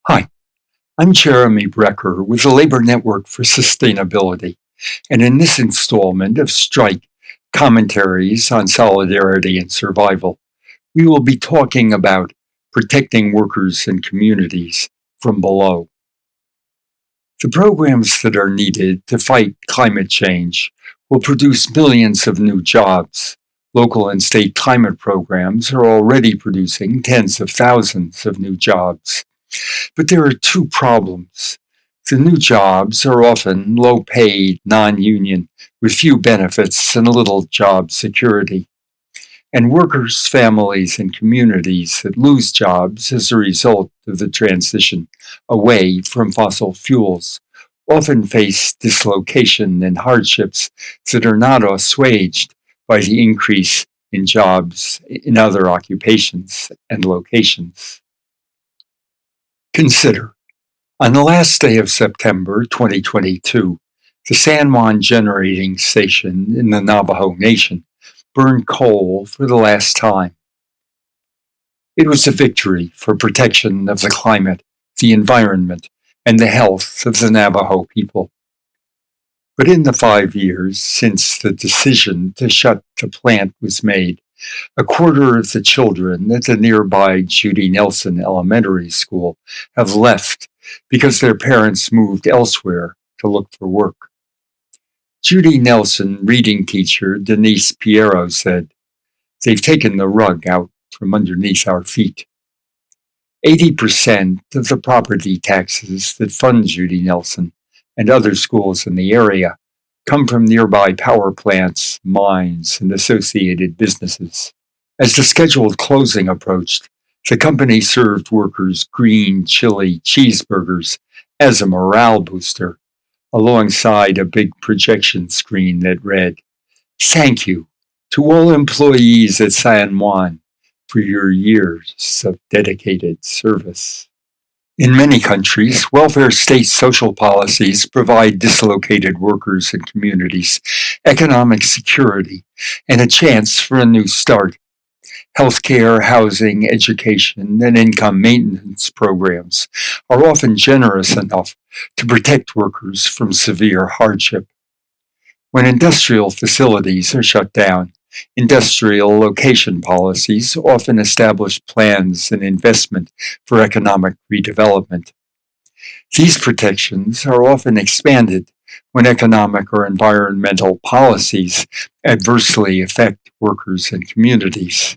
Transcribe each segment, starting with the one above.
Hi, I'm Jeremy Brecker with the Labor Network for Sustainability, and in this installment of Strike Commentaries on Solidarity and Survival, we will be talking about protecting workers and communities from below. The programs that are needed to fight climate change will produce millions of new jobs. Local and state climate programs are already producing tens of thousands of new jobs. But there are two problems. The new jobs are often low paid, non union, with few benefits and little job security. And workers, families, and communities that lose jobs as a result of the transition away from fossil fuels often face dislocation and hardships that are not assuaged by the increase in jobs in other occupations and locations. Consider on the last day of September 2022, the San Juan Generating Station in the Navajo Nation burned coal for the last time. It was a victory for protection of the climate, the environment, and the health of the Navajo people. But in the 5 years since the decision to shut the plant was made, a quarter of the children at the nearby Judy Nelson Elementary School have left because their parents moved elsewhere to look for work. Judy Nelson reading teacher Denise Piero said, "They've taken the rug out from underneath our feet." 80% of the property taxes that fund Judy Nelson and other schools in the area come from nearby power plants, mines, and associated businesses. As the scheduled closing approached, the company served workers green chili cheeseburgers as a morale booster, alongside a big projection screen that read, "Thank you to all employees at San Juan for your years of dedicated service." In many countries, welfare state social policies provide dislocated workers and communities economic security and a chance for a new start. Healthcare, housing, education, and income maintenance programs are often generous enough to protect workers from severe hardship. When industrial facilities are shut down, industrial location policies often establish plans and investment for economic redevelopment. These protections are often expanded when economic or environmental policies adversely affect workers and communities.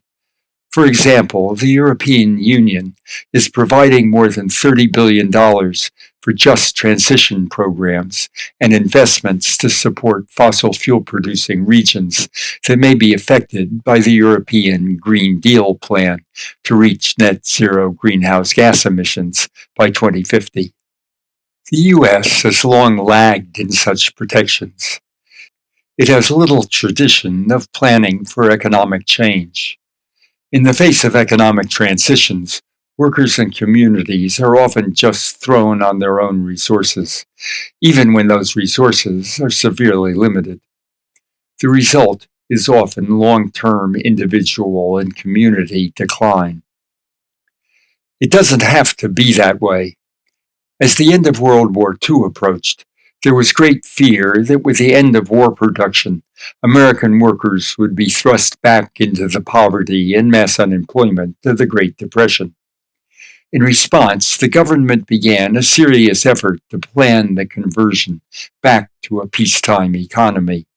For example, the European Union is providing more than $30 billion for just transition programs and investments to support fossil fuel producing regions that may be affected by the European Green Deal plan to reach net zero greenhouse gas emissions by 2050. The U.S. has long lagged in such protections. It has little tradition of planning for economic change. In the face of economic transitions, workers and communities are often just thrown on their own resources, even when those resources are severely limited. The result is often long-term individual and community decline. It doesn't have to be that way. As the end of World War II approached, there was great fear that with the end of war production, American workers would be thrust back into the poverty and mass unemployment of the Great Depression. In response, the government began a serious effort to plan the conversion back to a peacetime economy.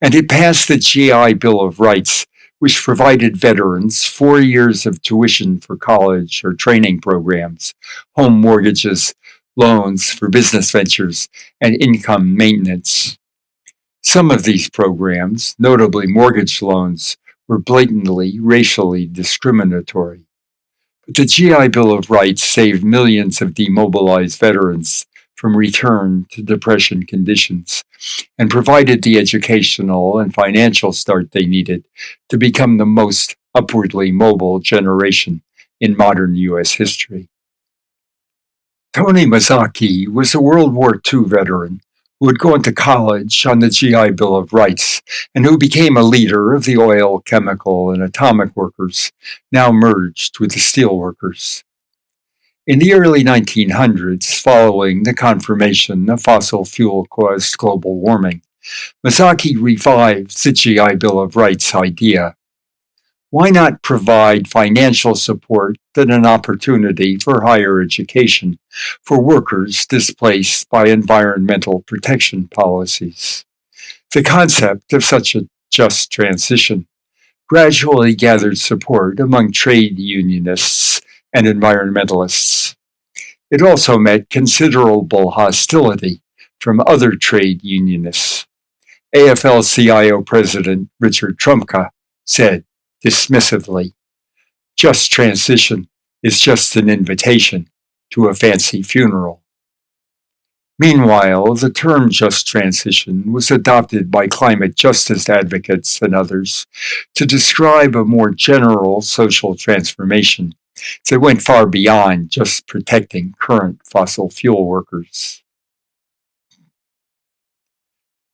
And it passed the GI Bill of Rights, which provided veterans 4 years of tuition for college or training programs, home mortgages, loans for business ventures, and income maintenance. Some of these programs, notably mortgage loans, were blatantly racially discriminatory. But the GI Bill of Rights saved millions of demobilized veterans from return to Depression conditions and provided the educational and financial start they needed to become the most upwardly mobile generation in modern U.S. history. Tony Mazzocchi was a World War II veteran who had gone to college on the GI Bill of Rights and who became a leader of the oil, chemical, and atomic workers, now merged with the steel workers. In the early 1900s, following the confirmation of fossil fuel caused global warming, Masaki revived the GI Bill of Rights idea. Why not provide financial support and an opportunity for higher education for workers displaced by environmental protection policies? The concept of such a just transition gradually gathered support among trade unionists and environmentalists. It also met considerable hostility from other trade unionists. AFL-CIO President Richard Trumka said dismissively, "Just transition is just an invitation to a fancy funeral." Meanwhile, the term just transition was adopted by climate justice advocates and others to describe a more general social transformation that went far beyond just protecting current fossil fuel workers.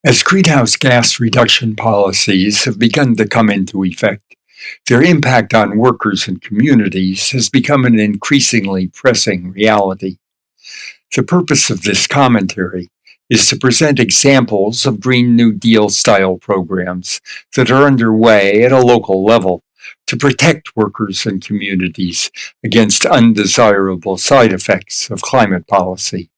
As greenhouse gas reduction policies have begun to come into effect, their impact on workers and communities has become an increasingly pressing reality. The purpose of this commentary is to present examples of Green New Deal style programs that are underway at a local level to protect workers and communities against undesirable side effects of climate policy.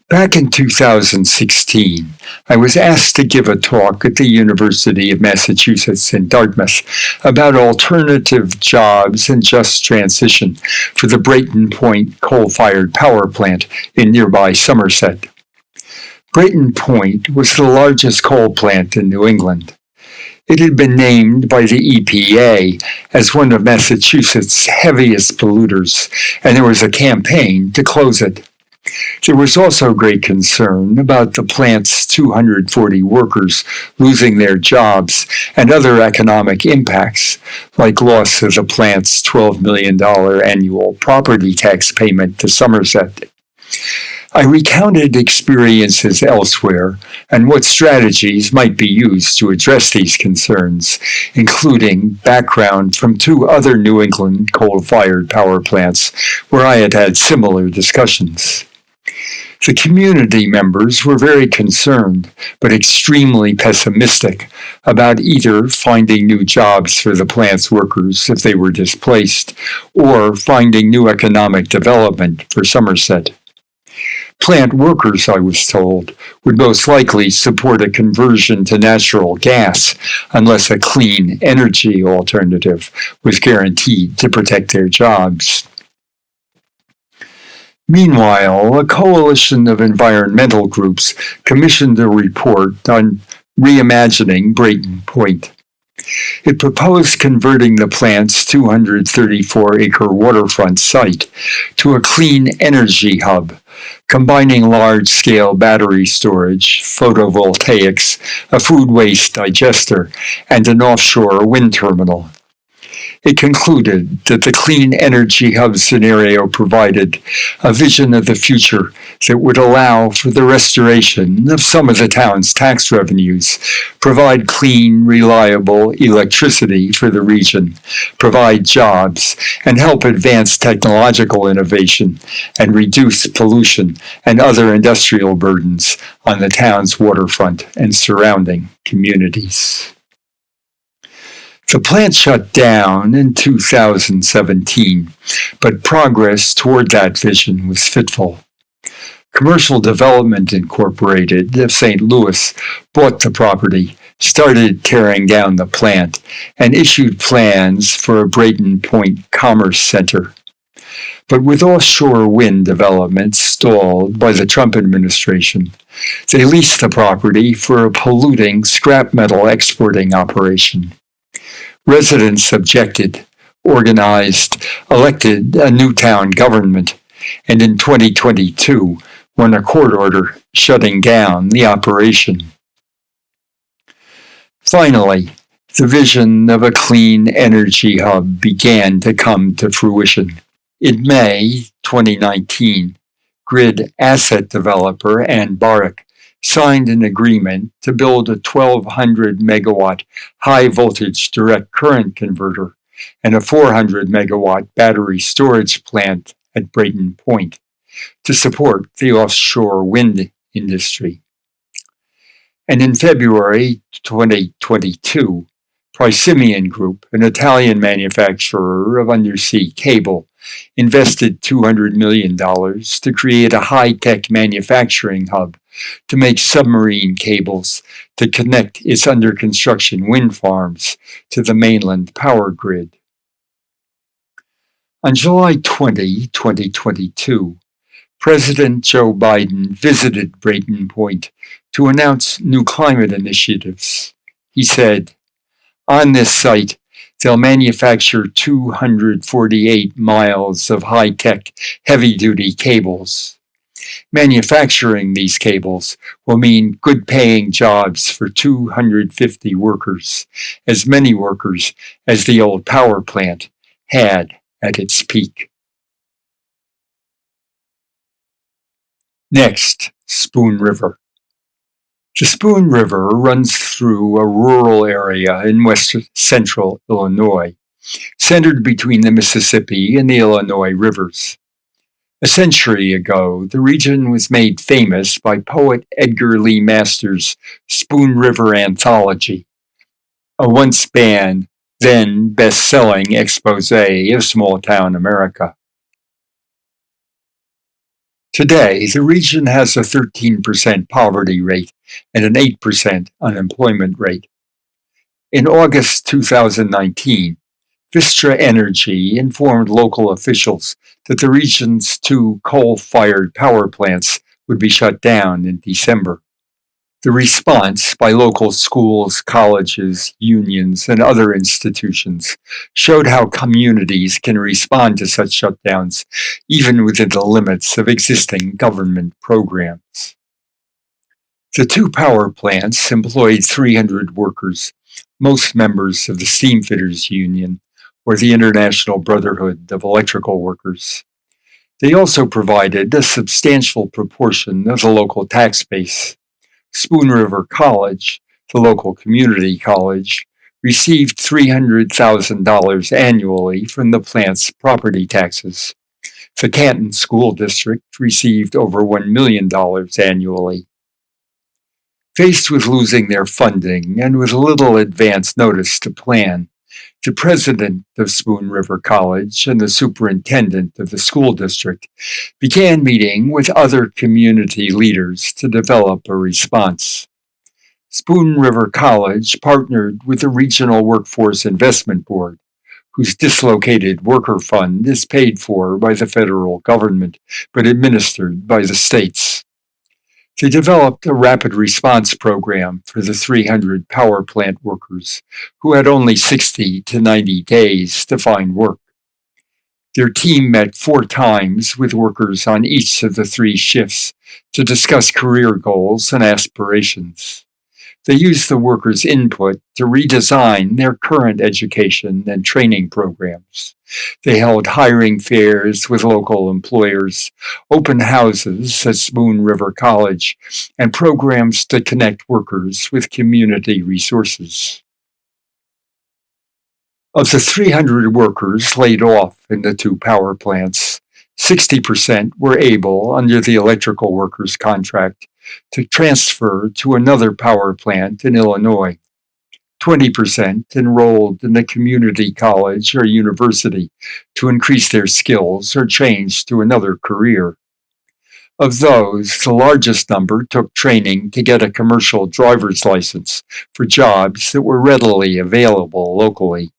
Back in 2016, I was asked to give a talk at the University of Massachusetts in Dartmouth about alternative jobs and just transition for the Brayton Point coal-fired power plant in nearby Somerset. Brayton Point was the largest coal plant in New England. It had been named by the EPA as one of Massachusetts' heaviest polluters, and there was a campaign to close it. There was also great concern about the plant's 240 workers losing their jobs and other economic impacts, like loss of the plant's $12 million annual property tax payment to Somerset. I recounted experiences elsewhere and what strategies might be used to address these concerns, including background from two other New England coal-fired power plants where I had had similar discussions. The community members were very concerned, but extremely pessimistic about either finding new jobs for the plant's workers if they were displaced, or finding new economic development for Somerset. Plant workers, I was told, would most likely support a conversion to natural gas unless a clean energy alternative was guaranteed to protect their jobs. Meanwhile, a coalition of environmental groups commissioned a report on reimagining Brayton Point. It proposed converting the plant's 234-acre waterfront site to a clean energy hub, combining large-scale battery storage, photovoltaics, a food waste digester, and an offshore wind terminal. It concluded that the clean energy hub scenario provided a vision of the future that would allow for the restoration of some of the town's tax revenues, provide clean, reliable electricity for the region, provide jobs, and help advance technological innovation and reduce pollution and other industrial burdens on the town's waterfront and surrounding communities. The plant shut down in 2017, but progress toward that vision was fitful. Commercial Development Incorporated of St. Louis bought the property, started tearing down the plant, and issued plans for a Brayton Point Commerce Center. But with offshore wind development stalled by the Trump administration, they leased the property for a polluting scrap metal exporting operation. Residents objected, organized, elected a new town government, and in 2022 won a court order shutting down the operation. Finally, the vision of a clean energy hub began to come to fruition. In May 2019, grid asset developer Ann Baric signed an agreement to build a 1,200 megawatt high voltage direct current converter and a 400 megawatt battery storage plant at Brayton Point to support the offshore wind industry. And in February 2022, Prysimian Group, an Italian manufacturer of undersea cable, invested $200 million to create a high-tech manufacturing hub to make submarine cables to connect its under-construction wind farms to the mainland power grid. On July 20, 2022, President Joe Biden visited Brayton Point to announce new climate initiatives. He said, on this site, they'll manufacture 248 miles of high-tech, heavy-duty cables. Manufacturing these cables will mean good-paying jobs for 250 workers, as many workers as the old power plant had at its peak. Next, Spoon River. The Spoon River runs through a rural area in west central Illinois, centered between the Mississippi and the Illinois rivers. A century ago, the region was made famous by poet Edgar Lee Masters' Spoon River Anthology, a once banned, then best-selling expose of small-town America. Today, the region has a 13% poverty rate and an 8% unemployment rate. In August 2019, Vistra Energy informed local officials that the region's 2 coal-fired power plants would be shut down in December. The response by local schools, colleges, unions, and other institutions showed how communities can respond to such shutdowns, even within the limits of existing government programs. The 2 power plants employed 300 workers, most members of the Steamfitters Union, or the International Brotherhood of Electrical Workers. They also provided a substantial proportion of the local tax base. Spoon River College, the local community college, received $300,000 annually from the plant's property taxes. The Canton School District received over $1 million annually. Faced with losing their funding and with little advance notice to plan, the president of Spoon River College and the superintendent of the school district began meeting with other community leaders to develop a response. Spoon River College partnered with the Regional Workforce Investment Board, whose dislocated worker fund is paid for by the federal government but administered by the states. They developed a rapid response program for the 300 power plant workers who had only 60 to 90 days to find work. Their team met 4 times with workers on each of the 3 shifts to discuss career goals and aspirations. They used the workers' input to redesign their current education and training programs. They held hiring fairs with local employers, open houses at Spoon River College, and programs to connect workers with community resources. Of the 300 workers laid off in the 2 power plants, 60% were able, under the electrical workers contract, to transfer to another power plant in Illinois. 20% enrolled in a community college or university to increase their skills or change to another career. Of those, the largest number took training to get a commercial driver's license for jobs that were readily available locally.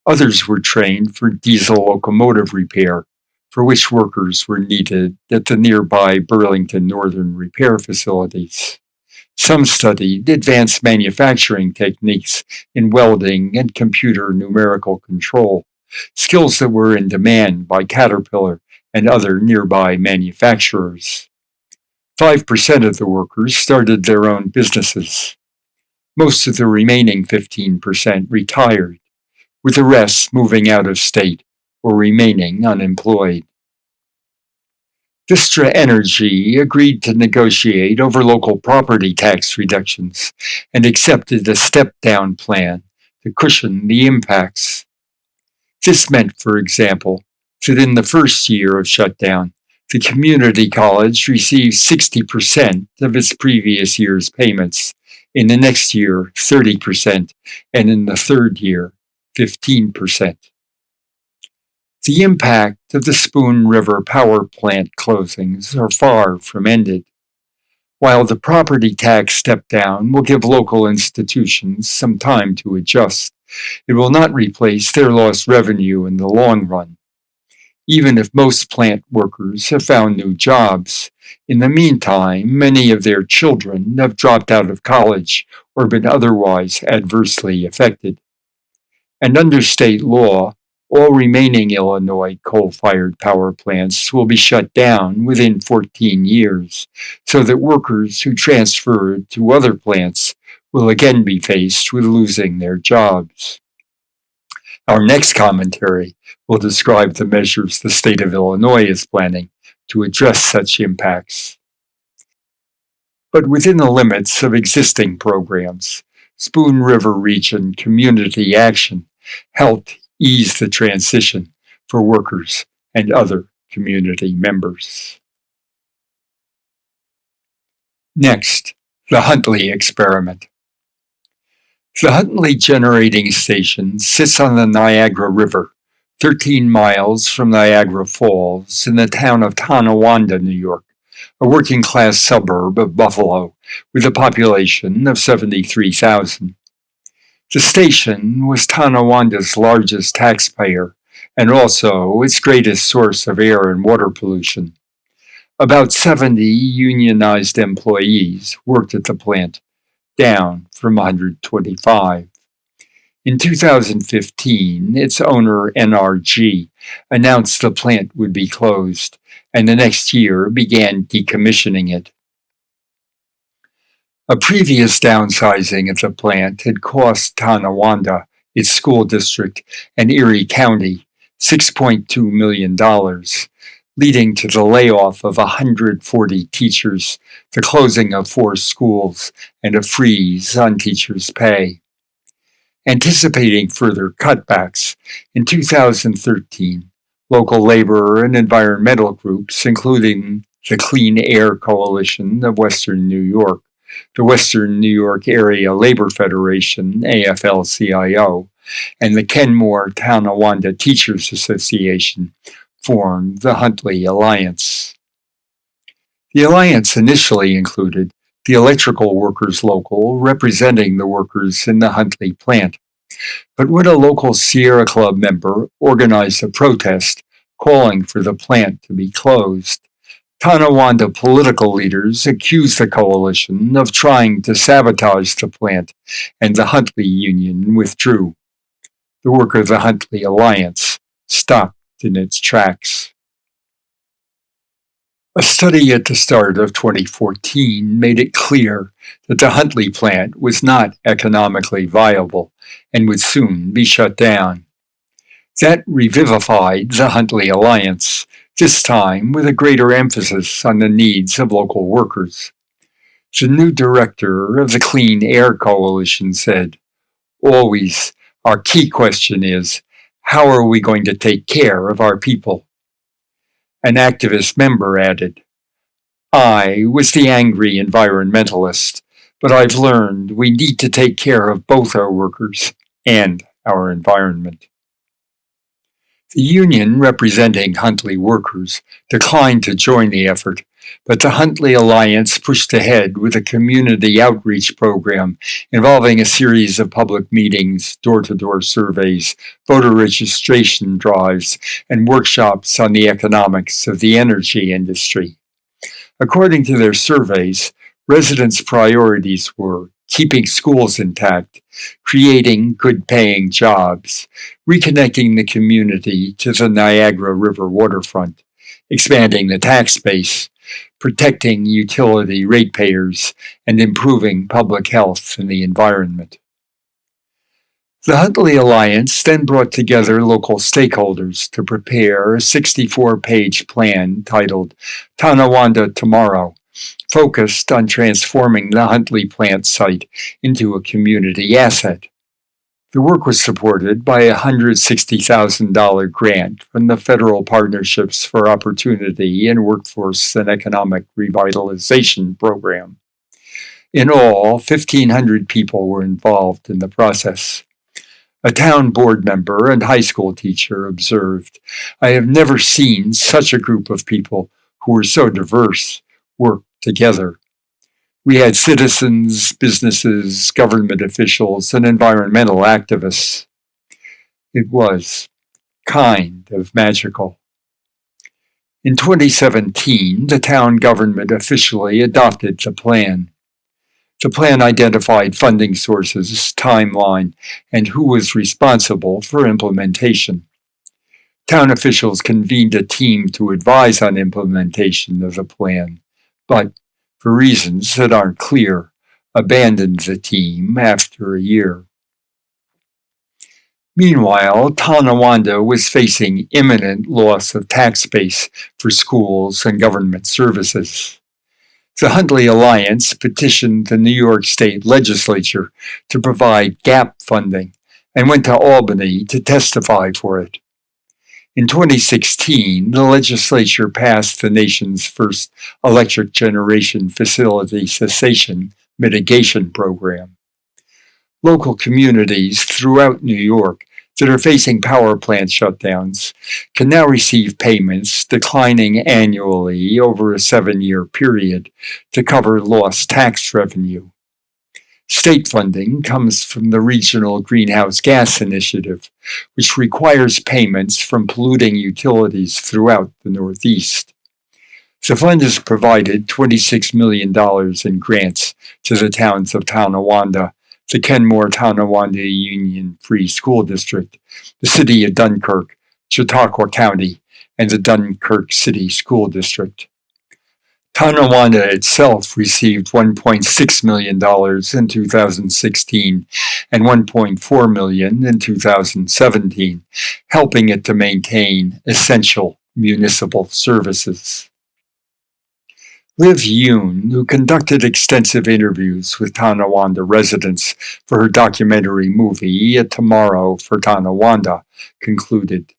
Others were trained for diesel locomotive repair, for which workers were needed at the nearby Burlington Northern repair facilities. Some studied advanced manufacturing techniques in welding and computer numerical control, skills that were in demand by Caterpillar and other nearby manufacturers. 5% of the workers started their own businesses. Most of the remaining 15% retired, with the rest moving out of state or remaining unemployed. Vistra Energy agreed to negotiate over local property tax reductions and accepted a step-down plan to cushion the impacts. This meant, for example, So in the first year of shutdown, the community college received 60% of its previous year's payments. In the next year, 30%, and in the third year, 15%. The impact of the Spoon River power plant closings are far from ended. While the property tax step down will give local institutions some time to adjust, it will not replace their lost revenue in the long run. Even if most plant workers have found new jobs, in the meantime, many of their children have dropped out of college or been otherwise adversely affected. And under state law, all remaining Illinois coal-fired power plants will be shut down within 14 years, so that workers who transferred to other plants will again be faced with losing their jobs. Our next commentary will describe the measures the state of Illinois is planning to address such impacts. But within the limits of existing programs, Spoon River Region Community Action helped ease the transition for workers and other community members. Next, the Huntley experiment. The Huntley Generating Station sits on the Niagara River, 13 miles from Niagara Falls in the town of Tonawanda, New York, a working-class suburb of Buffalo with a population of 73,000. The station was Tonawanda's largest taxpayer and also its greatest source of air and water pollution. About 70 unionized employees worked at the plant, down from 125. In 2015, its owner, NRG, announced the plant would be closed, and the next year began decommissioning it. A previous downsizing of the plant had cost Tonawanda, its school district, and Erie County $6.2 million, leading to the layoff of 140 teachers, the closing of 4 schools, and a freeze on teachers' pay. Anticipating further cutbacks, in 2013, local labor and environmental groups, including the Clean Air Coalition of Western New York, the Western New York Area Labor Federation, AFL-CIO, and the Kenmore Tonawanda Teachers Association formed the Huntley Alliance. The alliance initially included the Electrical Workers Local, representing the workers in the Huntley plant. But when a local Sierra Club member organized a protest calling for the plant to be closed, Tonawanda political leaders accused the coalition of trying to sabotage the plant, and the Huntley Union withdrew. The work of the Huntley Alliance stopped in its tracks. A study at the start of 2014 made it clear that the Huntley plant was not economically viable and would soon be shut down. That revivified the Huntley Alliance, this time with a greater emphasis on the needs of local workers. The new director of the Clean Air Coalition said, "Always, our key question is, how are we going to take care of our people?" An activist member added, "I was the angry environmentalist, but I've learned we need to take care of both our workers and our environment." The union representing Huntley workers declined to join the effort, but the Huntley Alliance pushed ahead with a community outreach program involving a series of public meetings, door-to-door surveys, voter registration drives, and workshops on the economics of the energy industry. According to their surveys, residents' priorities were keeping schools intact, creating good-paying jobs, reconnecting the community to the Niagara River waterfront, expanding the tax base, protecting utility ratepayers, and improving public health and the environment. The Huntley Alliance then brought together local stakeholders to prepare a 64-page plan titled Tonawanda Tomorrow, focused on transforming the Huntley plant site into a community asset. The work was supported by a $160,000 grant from the Federal Partnerships for Opportunity and Workforce and Economic Revitalization Program. In all, 1,500 people were involved in the process. A town board member and high school teacher observed, "I have never seen such a group of people who were so diverse work together. We had citizens, businesses, government officials, and environmental activists. It was kind of magical." In 2017, the town government officially adopted the plan. The plan identified funding sources, timeline, and who was responsible for implementation. Town officials convened a team to advise on implementation of the plan, but, for reasons that aren't clear, abandoned the team after a year. Meanwhile, Tonawanda was facing imminent loss of tax base for schools and government services. The Huntley Alliance petitioned the New York State Legislature to provide gap funding and went to Albany to testify for it. In 2016, the legislature passed the nation's first electric generation facility cessation mitigation program. Local communities throughout New York that are facing power plant shutdowns can now receive payments declining annually over a 7-year period to cover lost tax revenue. State funding comes from the Regional Greenhouse Gas Initiative, which requires payments from polluting utilities throughout the Northeast. The fund has provided $26 million in grants to the towns of Tonawanda, the Kenmore-Tonawanda Union Free School District, the City of Dunkirk, Chautauqua County, and the Dunkirk City School District. Tonawanda itself received $1.6 million in 2016 and $1.4 million in 2017, helping it to maintain essential municipal services. Liv Yoon, who conducted extensive interviews with Tonawanda residents for her documentary movie, A Tomorrow for Tonawanda, concluded,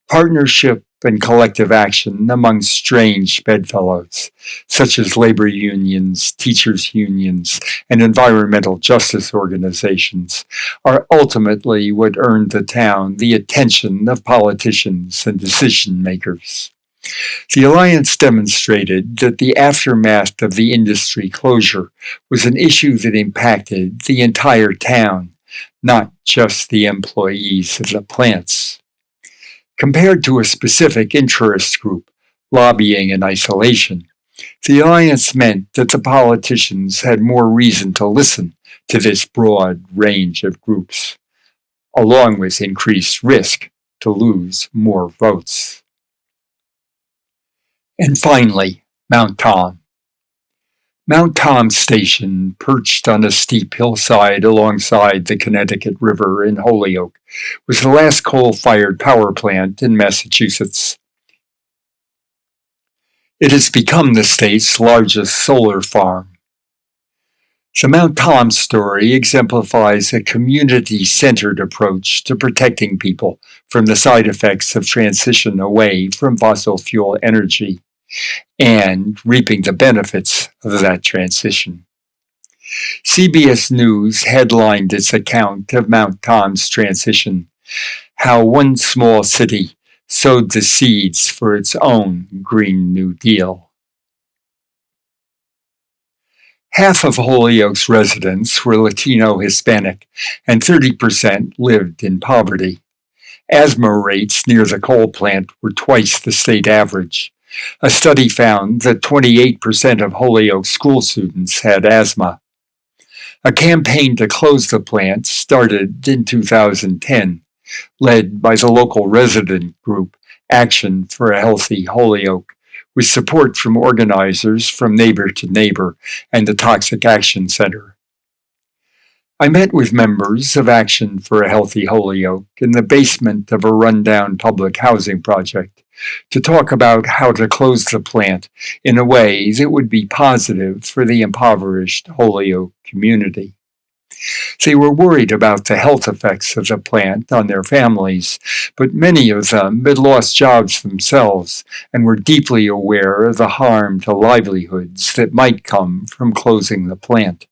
"Partnership and collective action among strange bedfellows, such as labor unions, teachers' unions, and environmental justice organizations, are ultimately what earned the town the attention of politicians and decision makers." The alliance demonstrated that the aftermath of the industry closure was an issue that impacted the entire town, not just the employees of the plants. Compared to a specific interest group, lobbying in isolation, the alliance meant that the politicians had more reason to listen to this broad range of groups, along with increased risk to lose more votes. And finally, Mount Tom. Mount Tom Station, perched on a steep hillside alongside the Connecticut River in Holyoke, was the last coal-fired power plant in Massachusetts. It has become the state's largest solar farm. The Mount Tom story exemplifies a community-centered approach to protecting people from the side effects of transition away from fossil fuel energy and reaping the benefits of that transition. CBS News headlined its account of Mount Tom's transition, "How One Small City Sowed the Seeds for Its Own Green New Deal." Half of Holyoke's residents were Latino Hispanic, and 30% lived in poverty. Asthma rates near the coal plant were twice the state average. A study found that 28% of Holyoke school students had asthma. A campaign to close the plant started in 2010, led by the local resident group Action for a Healthy Holyoke, with support from organizers from Neighbor to Neighbor and the Toxic Action Center. I met with members of Action for a Healthy Holyoke in the basement of a rundown public housing project to talk about how to close the plant in a way that would be positive for the impoverished Holyoke community. They were worried about the health effects of the plant on their families, but many of them had lost jobs themselves and were deeply aware of the harm to livelihoods that might come from closing the plant.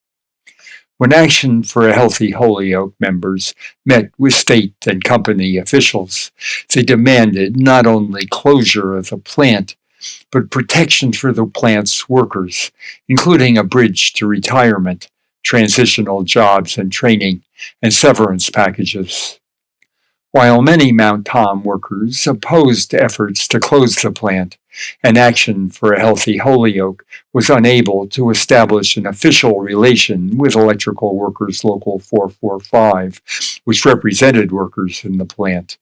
When Action for a Healthy Holyoke members met with state and company officials, they demanded not only closure of the plant, but protection for the plant's workers, including a bridge to retirement, transitional jobs and training, and severance packages. While many Mount Tom workers opposed efforts to close the plant, and Action for a Healthy Holyoke was unable to establish an official relation with Electrical Workers Local 445, which represented workers in the plant.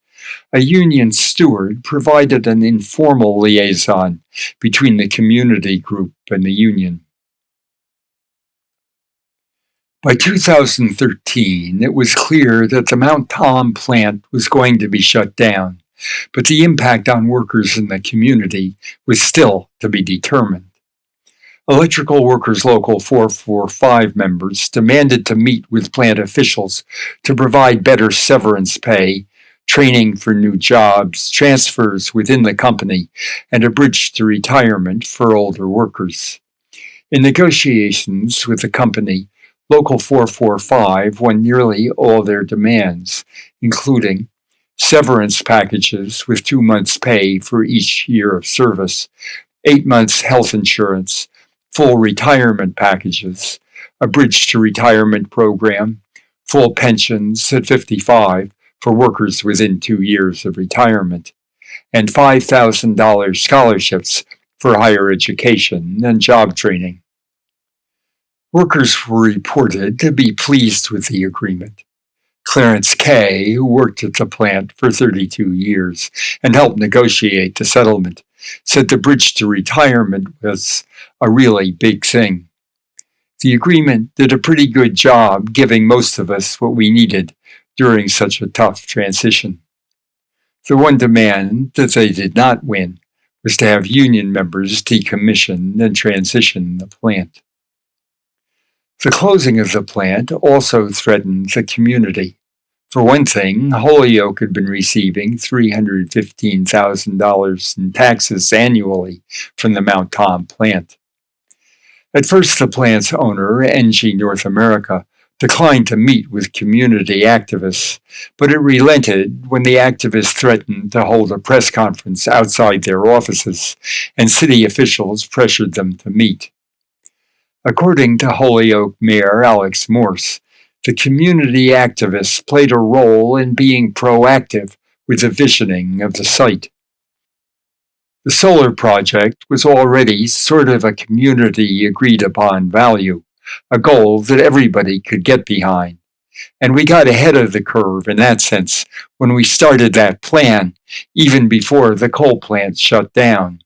A union steward provided an informal liaison between the community group and the union. By 2013, it was clear that the Mount Tom plant was going to be shut down, but the impact on workers in the community was still to be determined. Electrical Workers Local 445 members demanded to meet with plant officials to provide better severance pay, training for new jobs, transfers within the company, and a bridge to retirement for older workers. In negotiations with the company, Local 445 won nearly all their demands, including severance packages with 2 months' pay for each year of service, 8 months health insurance, full retirement packages, a bridge to retirement program, full pensions at 55 for workers within 2 years of retirement, and $5,000 scholarships for higher education and job training. Workers were reported to be pleased with the agreement. Clarence Kay, who worked at the plant for 32 years and helped negotiate the settlement, said the bridge to retirement was a really big thing. The agreement did a pretty good job giving most of us what we needed during such a tough transition. The one demand that they did not win was to have union members decommission and transition the plant. The closing of the plant also threatened the community. For one thing, Holyoke had been receiving $315,000 in taxes annually from the Mount Tom plant. At first, the plant's owner, NG North America, declined to meet with community activists, but it relented when the activists threatened to hold a press conference outside their offices, and city officials pressured them to meet. According to Holyoke Mayor Alex Morse, the community activists played a role in being proactive with the visioning of the site. The solar project was already sort of a community agreed upon value, a goal that everybody could get behind. And we got ahead of the curve in that sense when we started that plan, even before the coal plant shut down.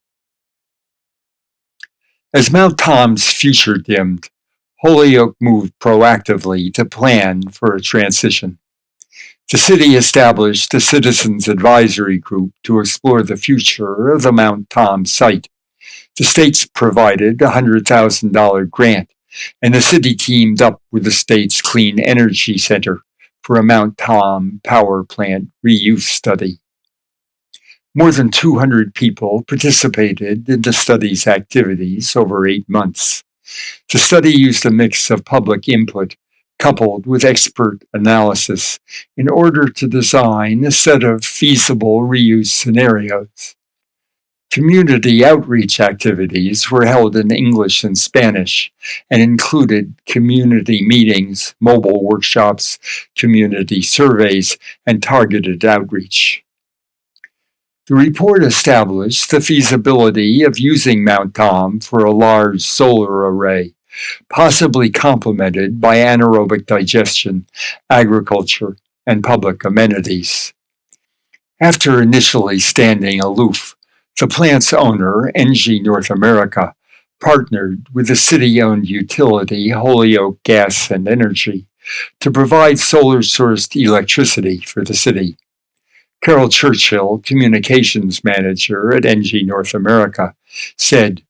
As Mount Tom's future dimmed, Holyoke moved proactively to plan for a transition. The city established a citizens advisory group to explore the future of the Mount Tom site. The states provided a $100,000 grant, and the city teamed up with the state's Clean Energy Center for a Mount Tom power plant reuse study. More than 200 people participated in the study's activities over 8 months. The study used a mix of public input coupled with expert analysis in order to design a set of feasible reuse scenarios. Community outreach activities were held in English and Spanish and included community meetings, mobile workshops, community surveys, and targeted outreach. The report established the feasibility of using Mount Tom for a large solar array, possibly complemented by anaerobic digestion, agriculture, and public amenities. After initially standing aloof, the plant's owner, NG North America, partnered with the city-owned utility Holyoke Gas and Energy to provide solar-sourced electricity for the city. Carol Churchill, communications manager at NG North America, said,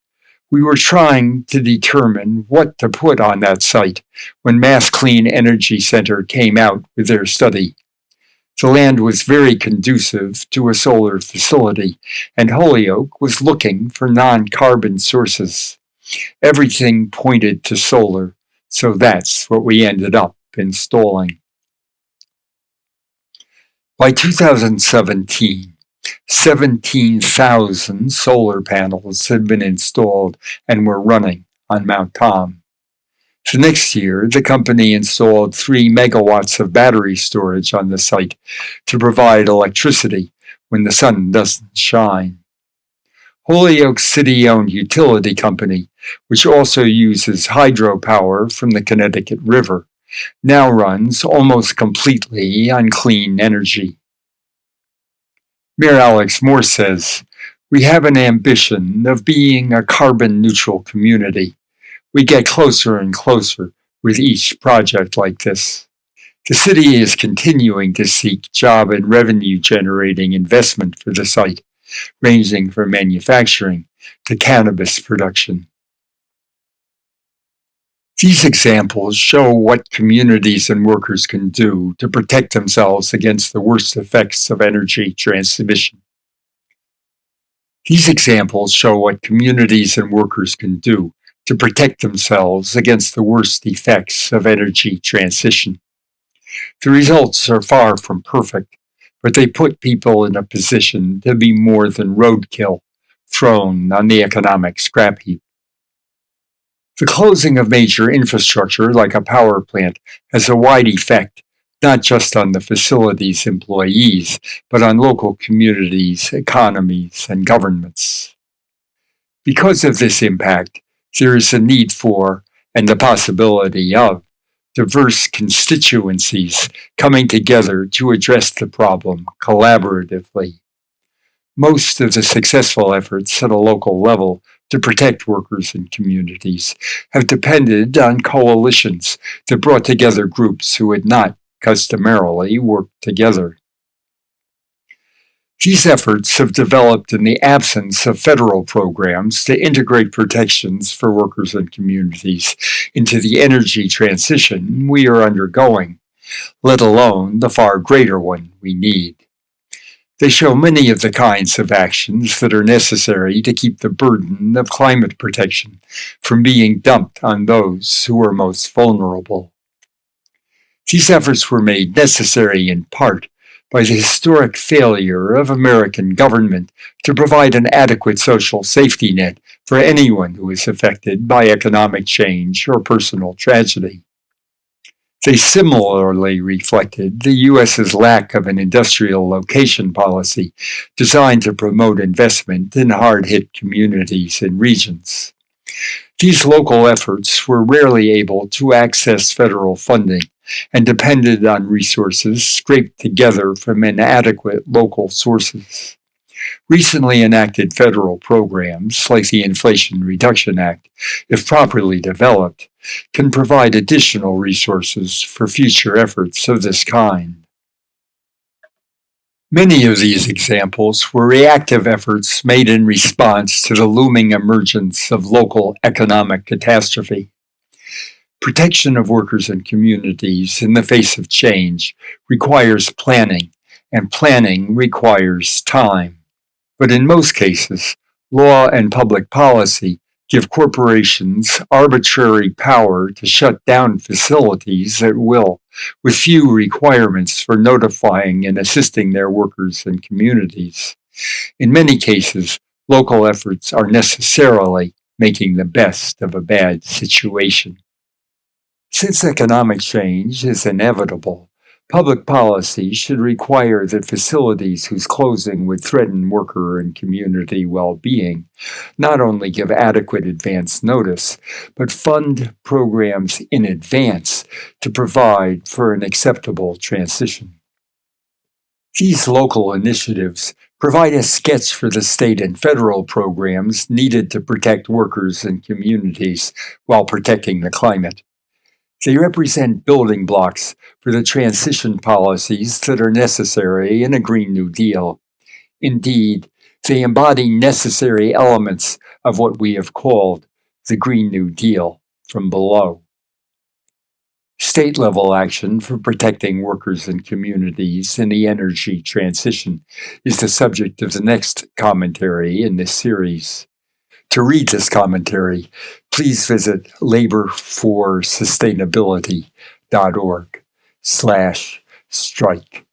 We were trying to determine what to put on that site when Mass Clean Energy Center came out with their study. The land was very conducive to a solar facility, and Holyoke was looking for non-carbon sources. Everything pointed to solar, so that's what we ended up installing. By 2017, 17,000 solar panels had been installed and were running on Mount Tom. The next year, the company installed 3 megawatts of battery storage on the site to provide electricity when the sun doesn't shine. Holyoke City-owned utility company, which also uses hydropower from the Connecticut River, now runs almost completely on clean energy. Mayor Alex Moore says, "We have an ambition of being a carbon-neutral community. We get closer and closer with each project like this." The city is continuing to seek job and revenue-generating investment for the site, ranging from manufacturing to cannabis production. These examples show what communities and workers can do to protect themselves against the worst effects of energy transmission. These examples show what communities and workers can do to protect themselves against the worst effects of energy transition. The results are far from perfect, but they put people in a position to be more than roadkill thrown on the economic scrap heap. The closing of major infrastructure like a power plant has a wide effect, not just on the facility's employees, but on local communities, economies, and governments. Because of this impact, there is a need for, and the possibility of, diverse constituencies coming together to address the problem collaboratively. Most of the successful efforts at a local level to protect workers and communities have depended on coalitions that brought together groups who had not customarily worked together. These efforts have developed in the absence of federal programs to integrate protections for workers and communities into the energy transition we are undergoing, let alone the far greater one we need. They show many of the kinds of actions that are necessary to keep the burden of climate protection from being dumped on those who are most vulnerable. These efforts were made necessary in part by the historic failure of American government to provide an adequate social safety net for anyone who is affected by economic change or personal tragedy. They similarly reflected the U.S.'s lack of an industrial location policy designed to promote investment in hard-hit communities and regions. These local efforts were rarely able to access federal funding and depended on resources scraped together from inadequate local sources. Recently enacted federal programs, like the Inflation Reduction Act, if properly developed, can provide additional resources for future efforts of this kind. Many of these examples were reactive efforts made in response to the looming emergence of local economic catastrophe. Protection of workers and communities in the face of change requires planning, and planning requires time. But in most cases, law and public policy give corporations arbitrary power to shut down facilities at will, with few requirements for notifying and assisting their workers and communities. In many cases, local efforts are necessarily making the best of a bad situation. Since economic change is inevitable, public policy should require that facilities whose closing would threaten worker and community well-being not only give adequate advance notice, but fund programs in advance to provide for an acceptable transition. These local initiatives provide a sketch for the state and federal programs needed to protect workers and communities while protecting the climate. They represent building blocks for the transition policies that are necessary in a Green New Deal. Indeed, They embody necessary elements of what we have called the Green New Deal from below. State-level action for protecting workers and communities in the energy transition is the subject of the next commentary in this series. To read this commentary, please visit laborforsustainability.org/strike.